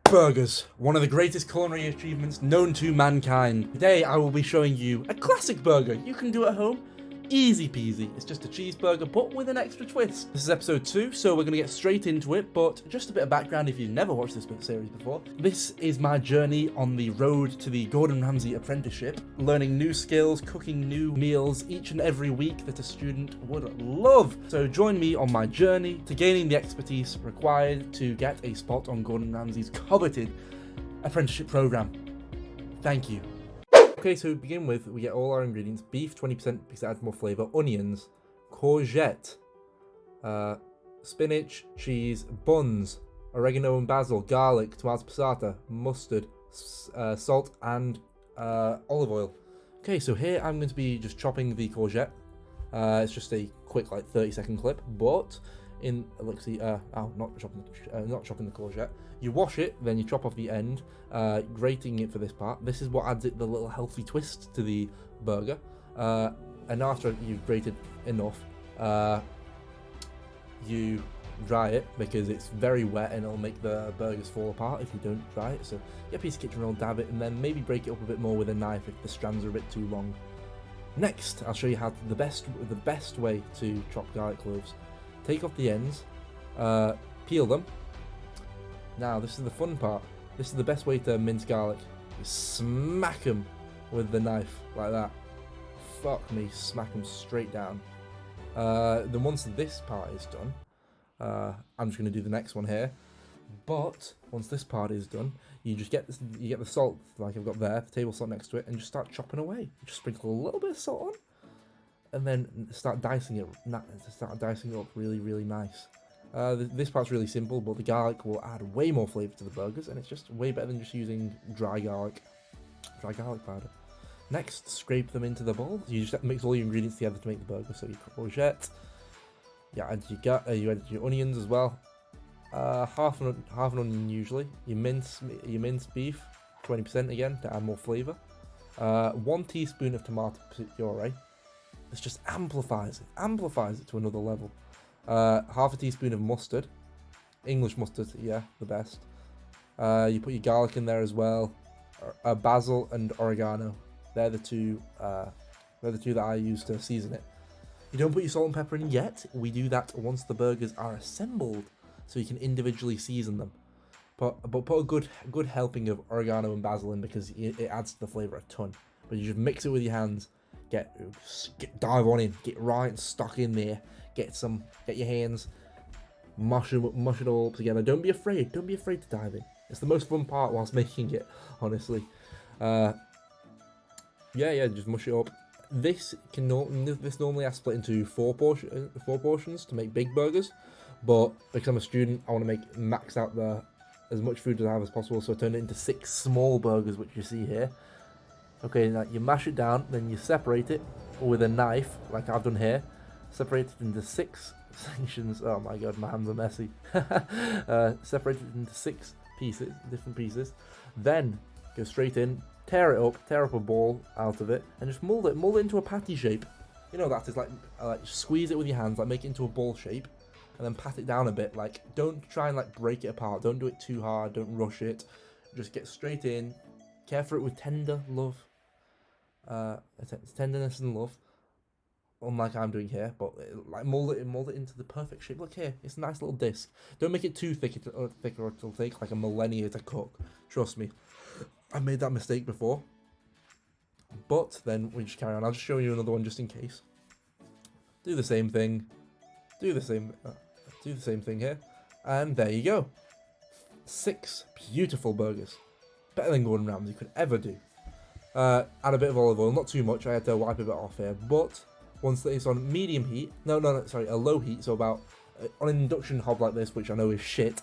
Burgers, one of the greatest culinary achievements known to mankind. Today I will be showing you a classic burger you can do at home. Easy peasy, it's just a cheeseburger but with an extra twist. This is episode 2, so we're going to get straight into it, but just a bit of background if you've never watched this series before. This is my journey on the road to the Gordon Ramsay apprenticeship, learning new skills, cooking new meals each and every week that a student would love. So join me on my journey to gaining the expertise required to get a spot on Gordon Ramsay's coveted apprenticeship program. Thank you. Okay, so to begin with, we get all our ingredients. Beef, 20% because it adds more flavour. Onions, courgette, spinach, cheese, buns, oregano and basil, garlic, tomato passata, mustard, salt, and olive oil. Okay, so here I'm going to be just chopping the courgette. It's just a quick, like, 30-second clip, but not chopping the courgette. You wash it, then you chop off the end, grating it for this part. This is what adds it the little healthy twist to the burger. And after you've grated enough, you dry it because it's very wet and it'll make the burgers fall apart if you don't dry it. So get a piece of kitchen roll, dab it, and then maybe break it up a bit more with a knife if the strands are a bit too long. Next, I'll show you how the best way to chop garlic cloves. Take off the ends, peel them. Now, this is the fun part. This is the best way to mince garlic. You smack them with the knife, like that. Fuck me, smack them straight down. Then once this part is done, I'm just going to do the next one here. But once this part is done, you just get this. You get the salt, like I've got there, the table salt next to it, and just start chopping away. You just sprinkle a little bit of salt on, and then start dicing it. Start dicing it up really, really nice. This part's really simple, but the garlic will add way more flavour to the burgers, and it's just way better than just using dry garlic powder. Next, scrape them into the bowl. You just mix all your ingredients together to make the burger. So your courgette, you add your onions as well. Half an onion usually. You mince beef, 20% again to add more flavour. 1 teaspoon of tomato puree. This just amplifies it to another level. Half a teaspoon of mustard, English mustard, yeah, the best. You put your garlic in there as well. Basil and oregano, they're the two that I use to season it. You don't put your salt and pepper in yet. We do that once the burgers are assembled, so you can individually season them. But put a good helping of oregano and basil in because it adds to the flavour a ton. But you just mix it with your hands. Dive on in, get right stuck in there. Get your hands, mush it all up together. Don't be afraid to dive in. It's the most fun part whilst making it, honestly. Just mush it up. This normally I split into four portions to make big burgers, but because I'm a student, I want to max out as much food as I have as possible, so I turn it into 6 small burgers, which you see here. Okay, now you mash it down, then you separate it with a knife, like I've done here. Separate it into 6 sections. Oh my god, my hands are messy. Separate it into 6 different pieces. Then go straight in, tear up a ball out of it, and just mold it into a patty shape. You know that is like squeeze it with your hands, like make it into a ball shape, and then pat it down a bit. Like, don't try and like break it apart. Don't do it too hard. Don't rush it. Just get straight in. Care for it with tender love. Tenderness and love, unlike I'm doing here, but mold it into the perfect shape. Look here, it's a nice little disc. Don't make it too thick, or it'll take like a millennia to cook. Trust me, I've made that mistake before. But then we just carry on. I'll just show you another one just in case. Do the same thing. Do the same thing here, and there you go. 6 beautiful burgers, better than Gordon Ramsay could ever do. Add a bit of olive oil, not too much. I had to wipe a bit off here, but once it's on medium heat, a low heat, so about on an induction hob like this, which I know is shit,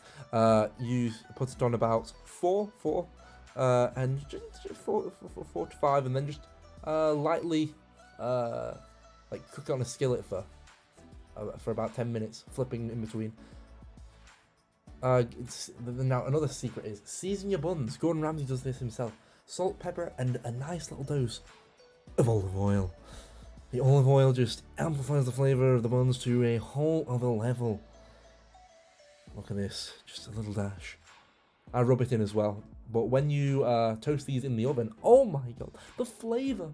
you put it on about 4 and just 4 to 5, and then just lightly cook it on a skillet for about 10 minutes, flipping in between. Now another secret is season your buns. Gordon Ramsay does this himself. Salt, pepper, and a nice little dose of olive oil. The olive oil just amplifies the flavour of the buns to a whole other level. Look at this, just a little dash. I rub it in as well. But when you toast these in the oven, oh my god, the flavor.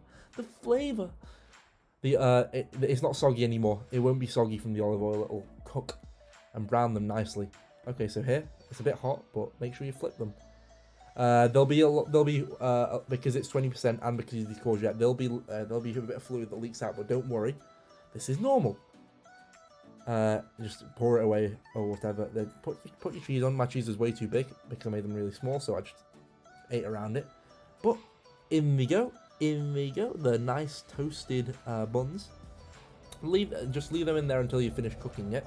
It's not soggy anymore. It won't be soggy from the olive oil. It'll cook and brown them nicely. Okay, so here it's a bit hot, but make sure you flip them. There'll be because it's 20% and because of the courgette, there'll be a bit of fluid that leaks out, but don't worry, this is normal. Just pour it away or whatever. Then put your cheese on. My cheese is way too big because I made them really small, so I just ate around it. But in we go, the nice toasted buns. Just leave them in there until you finish cooking it.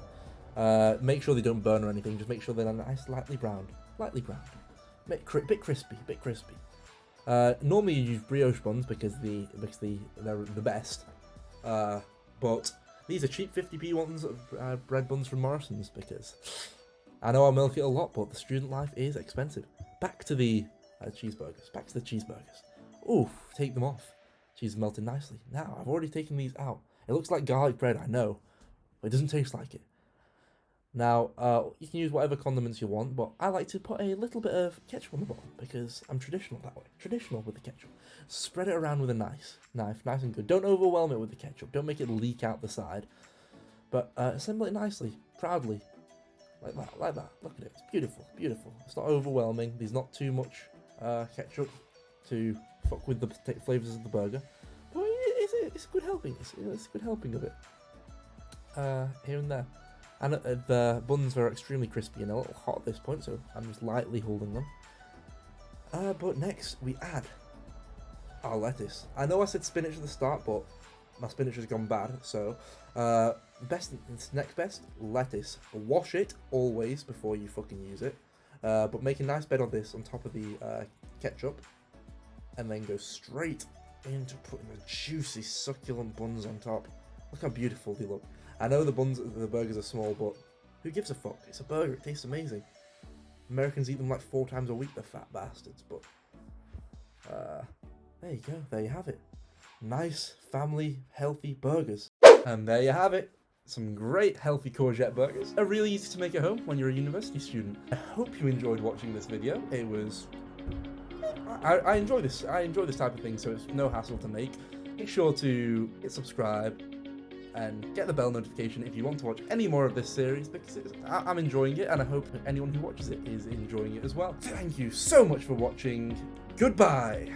Make sure they don't burn or anything. Just make sure they're nice, lightly browned. Bit crispy. Normally you use brioche buns because they're the best. But these are cheap 50p ones, bread buns from Morrison's, because I know I milk it a lot, but the student life is expensive. Back to the cheeseburgers. Oof, take them off. Cheese is melted nicely. Now, I've already taken these out. It looks like garlic bread, I know, but it doesn't taste like it. Now, you can use whatever condiments you want, but I like to put a little bit of ketchup on the bottom because I'm traditional that way. Traditional with the ketchup. Spread it around with a knife, nice and good. Don't overwhelm it with the ketchup. Don't make it leak out the side. But assemble it nicely, proudly, like that. Look at it. It's beautiful. It's not overwhelming. There's not too much ketchup to fuck with the flavors of the burger. But it's a good helping. It's a good helping of it. Here and there. And the buns are extremely crispy and a little hot at this point, so I'm just lightly holding them. But next we add our lettuce. I know I said spinach at the start, but my spinach has gone bad, so next best, lettuce. Wash it always before you fucking use it. But make a nice bed of this on top of the ketchup, and then go straight into putting the juicy, succulent buns on top. Look how beautiful they look. I know the burgers are small, but who gives a fuck? It's a burger, it tastes amazing. Americans eat them like 4 times a week, they're fat bastards, but there you go, there you have it. Nice, family, healthy burgers. And there you have it. Some great healthy courgette burgers. Are really easy to make at home when you're a university student. I hope you enjoyed watching this video. It was... I enjoy this. I enjoy this type of thing, so it's no hassle to make. Make sure to hit subscribe and get the bell notification if you want to watch any more of this series, because I'm enjoying it, and I hope anyone who watches it is enjoying it as well. Thank you so much for watching. Goodbye.